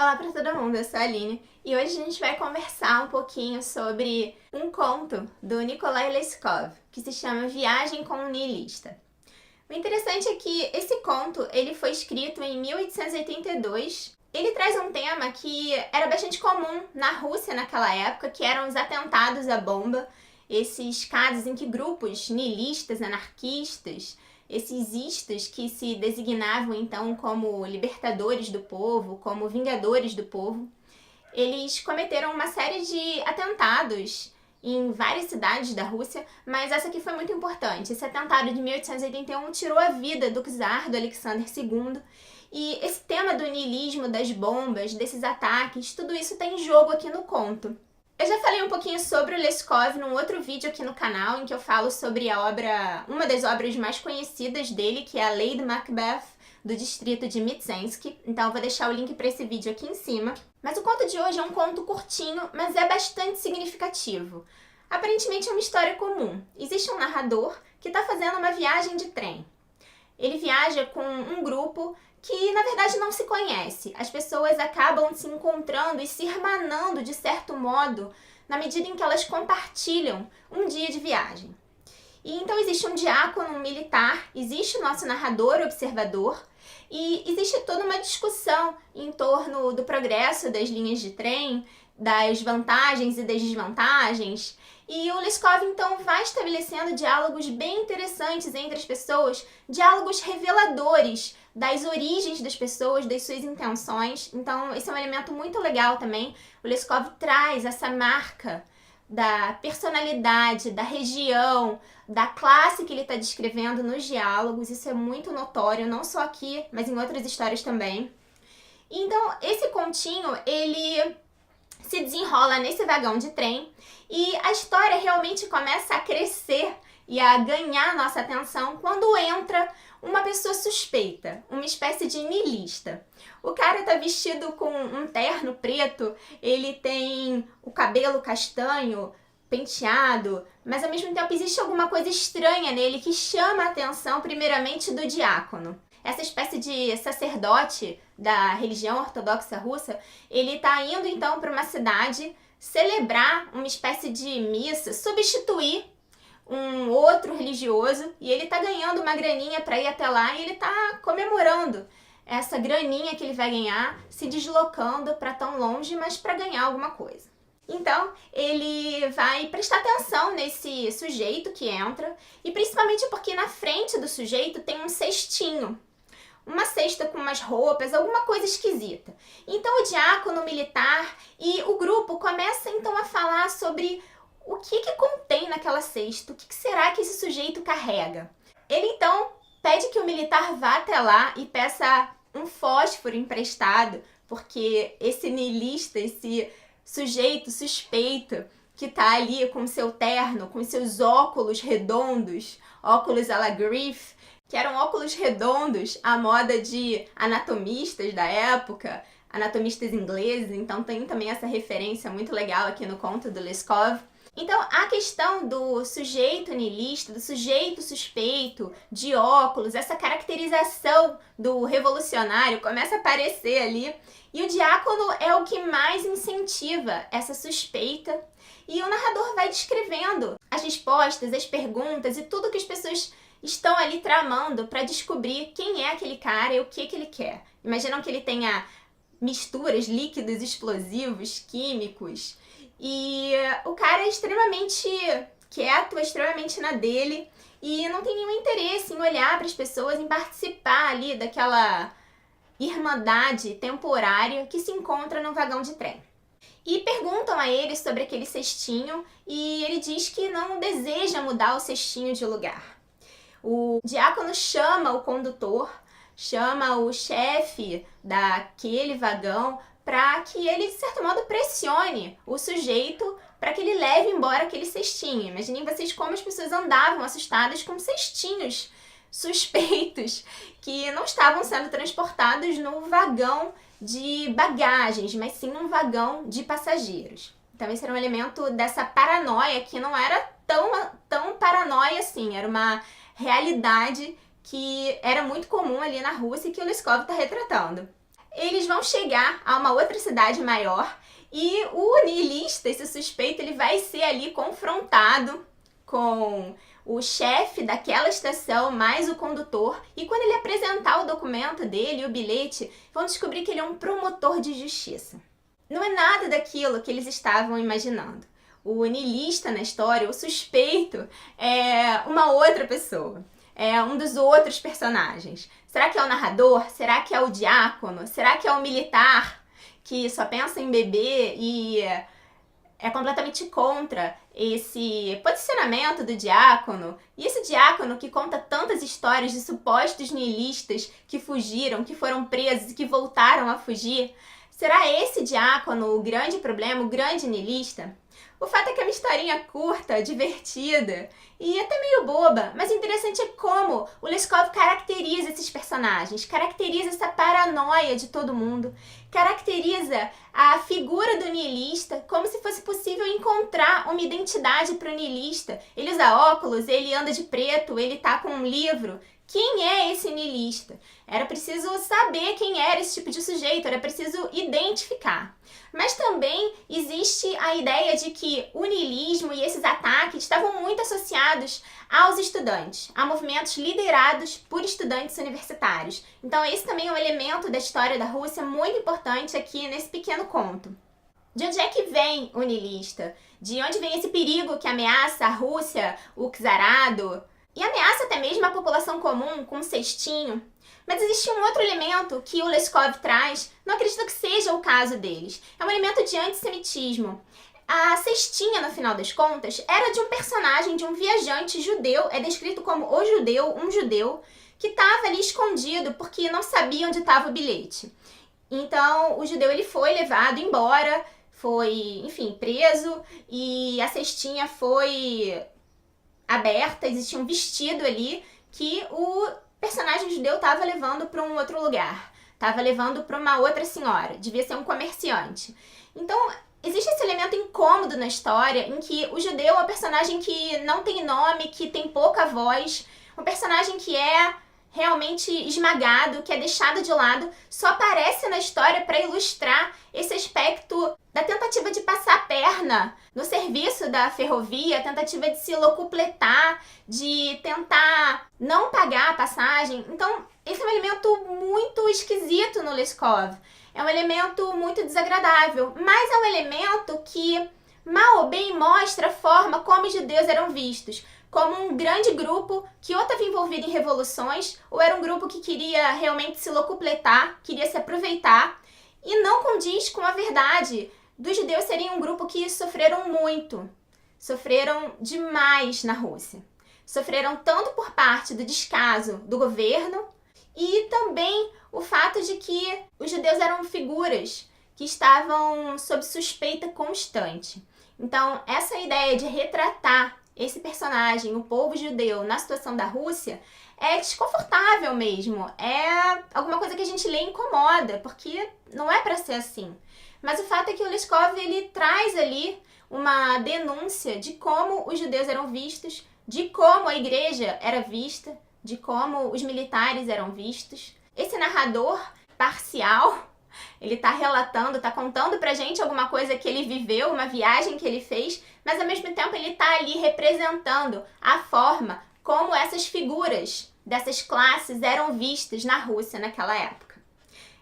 Olá para todo mundo, eu sou a Aline e hoje a gente vai conversar um pouquinho sobre um conto do Nikolai Leskov, que se chama Viagem com um Nihilista. O interessante é que esse conto ele foi escrito em 1882. Ele traz um tema que era bastante comum na Rússia naquela época, que eram os atentados à bomba, esses casos em que grupos nihilistas, anarquistas, esses istas que se designavam então como libertadores do povo, como vingadores do povo, eles cometeram uma série de atentados em várias cidades da Rússia, mas essa aqui foi muito importante. Esse atentado de 1881 tirou a vida do czar, do Alexandre II, e esse tema do niilismo, das bombas, desses ataques, tudo isso tem jogo aqui no conto. Eu já falei um pouquinho sobre o Leskov num outro vídeo aqui no canal, em que eu falo sobre a obra, uma das obras mais conhecidas dele, que é a Lady Macbeth, do distrito de Mtsensk. Então eu vou deixar o link para esse vídeo aqui em cima. Mas o conto de hoje é um conto curtinho, mas é bastante significativo. Aparentemente é uma história comum. Existe um narrador que está fazendo uma viagem de trem. Ele viaja com um grupo que, na verdade, não se conhece. As pessoas acabam se encontrando e se irmanando, de certo modo, na medida em que elas compartilham um dia de viagem. E então existe um diácono, um militar, existe o nosso narrador, observador, e existe toda uma discussão em torno do progresso das linhas de trem, das vantagens e das desvantagens. E o Leskov, então, vai estabelecendo diálogos bem interessantes entre as pessoas, diálogos reveladores das origens das pessoas, das suas intenções. Então, esse é um elemento muito legal também. O Leskov traz essa marca da personalidade, da região, da classe que ele está descrevendo nos diálogos. Isso é muito notório, não só aqui, mas em outras histórias também. Então, esse continho, ele se desenrola nesse vagão de trem e a história realmente começa a crescer e a ganhar nossa atenção quando entra uma pessoa suspeita, uma espécie de niilista. O cara tá vestido com um terno preto, ele tem o cabelo castanho, penteado, mas ao mesmo tempo existe alguma coisa estranha nele que chama a atenção primeiramente do diácono. Essa espécie de sacerdote da religião ortodoxa russa, ele tá indo então para uma cidade celebrar uma espécie de missa, substituir um outro religioso, e ele tá ganhando uma graninha para ir até lá e ele tá comemorando essa graninha que ele vai ganhar, se deslocando para tão longe, mas para ganhar alguma coisa. Então, ele vai prestar atenção nesse sujeito que entra, e principalmente porque na frente do sujeito tem um cestinho, uma cesta com umas roupas, alguma coisa esquisita. Então o diácono militar e o grupo começam então a falar sobre o que contém naquela cesta, o que será que esse sujeito carrega. Ele então pede que o militar vá até lá e peça um fósforo emprestado, porque esse niilista, esse sujeito suspeito que tá ali com seu terno, com seus óculos redondos, óculos à la Griff, que eram óculos redondos à moda de anatomistas da época, anatomistas ingleses, então tem também essa referência muito legal aqui no conto do Leskov. Então a questão do sujeito niilista, do sujeito suspeito, de óculos, essa caracterização do revolucionário começa a aparecer ali, e o diácono é o que mais incentiva essa suspeita, e o narrador vai descrevendo as respostas, as perguntas e tudo que as pessoas estão ali tramando para descobrir quem é aquele cara e o que ele quer. Imaginam que ele tenha misturas, líquidos explosivos, químicos, e o cara é extremamente quieto, é extremamente na dele, e não tem nenhum interesse em olhar para as pessoas, em participar ali daquela irmandade temporária que se encontra no vagão de trem. E perguntam a ele sobre aquele cestinho, e ele diz que não deseja mudar o cestinho de lugar. O diácono chama o condutor, chama o chefe daquele vagão para que ele, de certo modo, pressione o sujeito para que ele leve embora aquele cestinho. Imaginem vocês como as pessoas andavam assustadas com cestinhos suspeitos que não estavam sendo transportados no vagão de bagagens, mas sim num vagão de passageiros. Então esse era um elemento dessa paranoia que não era tão paranoia assim, era uma realidade que era muito comum ali na Rússia e que o Leskov está retratando. eles vão chegar a uma outra cidade maior e o niilista, esse suspeito, ele vai ser ali confrontado com o chefe daquela estação, mais o condutor, e quando ele apresentar o documento dele, o bilhete, vão descobrir que ele é um promotor de justiça. Não é nada daquilo que eles estavam imaginando. O niilista na história, o suspeito, é uma outra pessoa. É um dos outros personagens. Será que é o narrador? Será que é o diácono? Será que é o militar que só pensa em beber e é completamente contra esse posicionamento do diácono? E esse diácono que conta tantas histórias de supostos niilistas que fugiram, que foram presos e que voltaram a fugir? Será esse diácono o grande problema, o grande niilista? O fato é que é uma historinha curta, divertida e até meio boba, mas o interessante é como o Leskov caracteriza esses personagens, caracteriza essa paranoia de todo mundo, caracteriza a figura do niilista como se fosse possível encontrar uma identidade para o niilista. Ele usa óculos, ele anda de preto, ele tá com um livro. Quem é esse niilista? Era preciso saber quem era esse tipo de sujeito, era preciso identificar. Mas também existe a ideia de que o niilismo e esses ataques estavam muito associados aos estudantes, a movimentos liderados por estudantes universitários. Então esse também é um elemento da história da Rússia muito importante aqui nesse pequeno conto. De onde é que vem o niilista? De onde vem esse perigo que ameaça a Rússia, o czarado? E ameaça até mesmo a população comum com um cestinho. Mas existe um outro elemento que o Leskov traz, não acredito que seja o caso deles. É um elemento de antissemitismo. A cestinha, no final das contas, era de um personagem, de um viajante judeu, é descrito como o judeu, um judeu, que estava ali escondido porque não sabia onde estava o bilhete. Então, o judeu ele foi levado embora, foi, enfim, preso, e a cestinha foi aberta, existia um vestido ali que o personagem judeu estava levando para um outro lugar, estava levando para uma outra senhora, devia ser um comerciante. Então, existe esse elemento incômodo na história em que o judeu é um personagem que não tem nome, que tem pouca voz, um personagem que é realmente esmagado, que é deixado de lado, só aparece na história para ilustrar esse aspecto da tentativa de passar a perna no serviço da ferrovia, a tentativa de se locupletar, de tentar não pagar a passagem. Então, esse é um elemento muito esquisito no Leskov. É um elemento muito desagradável, mas é um elemento que, mal ou bem, mostra a forma como os judeus eram vistos. Como um grande grupo que ou estava envolvido em revoluções, ou era um grupo que queria realmente se locupletar, queria se aproveitar, e não condiz com a verdade dos judeus serem um grupo que sofreram muito, sofreram demais na Rússia. Sofreram tanto por parte do descaso do governo e também o fato de que os judeus eram figuras que estavam sob suspeita constante. Então, essa ideia de retratar esse personagem, o povo judeu, na situação da Rússia, é desconfortável mesmo. É alguma coisa que a gente lê e incomoda, porque não é para ser assim. Mas o fato é que o Leskov, ele traz ali uma denúncia de como os judeus eram vistos, de como a igreja era vista, de como os militares eram vistos. Esse narrador parcial, ele tá relatando, tá contando pra gente alguma coisa que ele viveu, uma viagem que ele fez, mas ao mesmo tempo ele tá ali representando a forma como essas figuras dessas classes eram vistas na Rússia naquela época.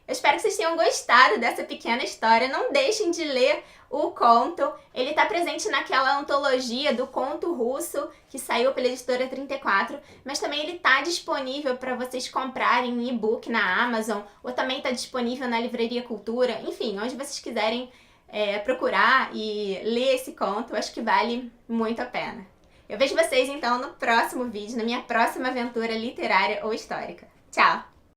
Eu espero que vocês tenham gostado dessa pequena história. Não deixem de ler o conto. Ele está presente naquela antologia do conto russo que saiu pela editora 34, mas também ele está disponível para vocês comprarem em e-book na Amazon, ou também está disponível na Livraria Cultura, enfim, onde vocês quiserem procurar e ler esse conto. Eu acho que vale muito a pena. Eu vejo vocês então no próximo vídeo, na minha próxima aventura literária ou histórica. Tchau!